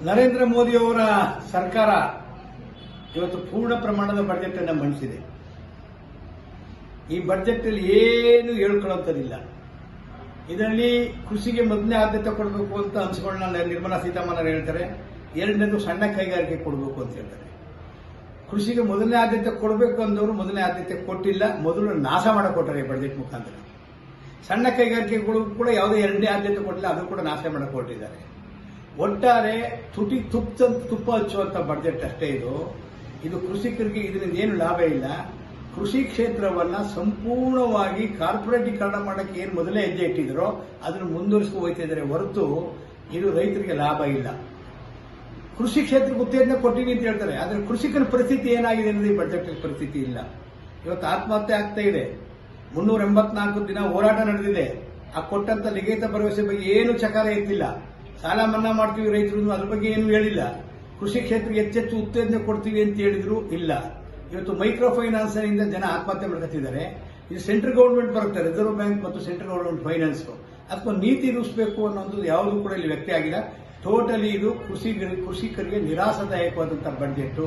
ನರೇಂದ್ರ ಮೋದಿಯವರ ಸರ್ಕಾರ ಇವತ್ತು ಪೂರ್ಣ ಪ್ರಮಾಣದ ಬಜೆಟ್ ಅನ್ನು ಮಂಡಿಸಿದೆ. ಈ ಬಜೆಟ್ ಅಲ್ಲಿ ಏನು ಹೇಳ್ಕೊಳ್ಳುವಂಥದ್ದಿಲ್ಲ. ಇದರಲ್ಲಿ ಕೃಷಿಗೆ ಮೊದಲನೇ ಆದ್ಯತೆ ಕೊಡಬೇಕು ಅಂತ ಅಂಶಗಳನ್ನ ನಿರ್ಮಲಾ ಸೀತಾರಾಮನ್ ಹೇಳ್ತಾರೆ. ಎರಡನೇದು ಸಣ್ಣ ಕೈಗಾರಿಕೆ ಕೊಡಬೇಕು ಅಂತ ಹೇಳ್ತಾರೆ. ಕೃಷಿಗೆ ಮೊದಲನೇ ಆದ್ಯತೆ ಕೊಡಬೇಕು ಅಂದವರು ಮೊದಲನೇ ಆದ್ಯತೆ ಕೊಟ್ಟಿಲ್ಲ, ಮೊದಲು ನಾಶ ಮಾಡಕೊಟ್ಟಾರೆ ಬಜೆಟ್ ಮುಖಾಂತರ. ಸಣ್ಣ ಕೈಗಾರಿಕೆಗಳು ಕೂಡ ಯಾವುದೇ ಎರಡನೇ ಆದ್ಯತೆ ಕೊಟ್ಟಿಲ್ಲ, ಅದು ಕೂಡ ನಾಶ ಮಾಡಕೊಟ್ಟಿದ್ದಾರೆ. ಒಟ್ಟಾರೆ ತುಪ್ಪ ಹಚ್ಚುವಂತ ಬಜೆಟ್ ಅಷ್ಟೇ ಇದು ಕೃಷಿಕರಿಗೆ ಇದರಿಂದ ಏನು ಲಾಭ ಇಲ್ಲ. ಕೃಷಿ ಕ್ಷೇತ್ರವನ್ನ ಸಂಪೂರ್ಣವಾಗಿ ಕಾರ್ಪೊರೇಟೀಕರಣ ಮಾಡಕ್ಕೆ ಏನು ಮೊದಲೇ ಹೆಜ್ಜೆ ಇಟ್ಟಿದ್ರೋ ಅದನ್ನು ಮುಂದುವರಿಸಿಕೊಂಡು ಹೋಗ್ತಿದ್ದಾರೆ ಹೊರತು ಇದು ರೈತರಿಗೆ ಲಾಭ ಇಲ್ಲ. ಕೃಷಿ ಕ್ಷೇತ್ರಕ್ಕೆ ಉತ್ತೇಜನ ಕೊಟ್ಟಿವಿ ಅಂತ ಹೇಳ್ತಾರೆ, ಆದರೆ ಕೃಷಿಕನ ಪರಿಸ್ಥಿತಿ ಏನಾಗಿದೆ ಅನ್ನೋದು ಈ ಬಜೆಟ್ ಪರಿಸ್ಥಿತಿ ಇಲ್ಲ. ಇವತ್ತು ಆತ್ಮಹತ್ಯೆ ಆಗ್ತಾ ಇದೆ. 384 ದಿನ ಹೋರಾಟ ನಡೆದಿದೆ. ಆ ಕೊಟ್ಟಂತ ಲಿಖಿತ ಭರವಸೆ ಬಗ್ಗೆ ಏನು ಚಕಾರ ಎತ್ತಿಲ್ಲ. ಸಾಲ ಮನ್ನಾ ಮಾಡ್ತೀವಿ ರೈತರು, ಅದ್ರ ಬಗ್ಗೆ ಏನು ಹೇಳಿಲ್ಲ. ಕೃಷಿ ಕ್ಷೇತ್ರಕ್ಕೆ ಹೆಚ್ಚೆಚ್ಚು ಉತ್ತೇಜನ ಕೊಡ್ತೀವಿ ಅಂತ ಹೇಳಿದ್ರು ಇಲ್ಲ. ಇವತ್ತು ಮೈಕ್ರೋ ಫೈನಾನ್ಸ್ ನಿಂದ ಜನ ಆತ್ಮಹತ್ಯೆ ಮಾಡ್ಕೊತಿದ್ದಾರೆ. ಇದು ಸೆಂಟ್ರಲ್ ಗವರ್ಮೆಂಟ್ ಬರುತ್ತೆ, ರಿಸರ್ವ್ ಬ್ಯಾಂಕ್ ಮತ್ತು ಸೆಂಟ್ರಲ್ ಗವರ್ಮೆಂಟ್ ಫೈನಾನ್ಸ್. ಅಥವಾ ನೀತಿ ರೂಪಿಸಬೇಕು ಅನ್ನೋದು ಯಾವುದೂ ಕೂಡ ಇಲ್ಲಿ ವ್ಯಕ್ತ ಆಗಿಲ್ಲ. ಟೋಟಲಿ ಇದು ಕೃಷಿಕರಿಗೆ ನಿರಾಶಾದಾಯಕವಾದಂತಹ ಬಜೆಟ್.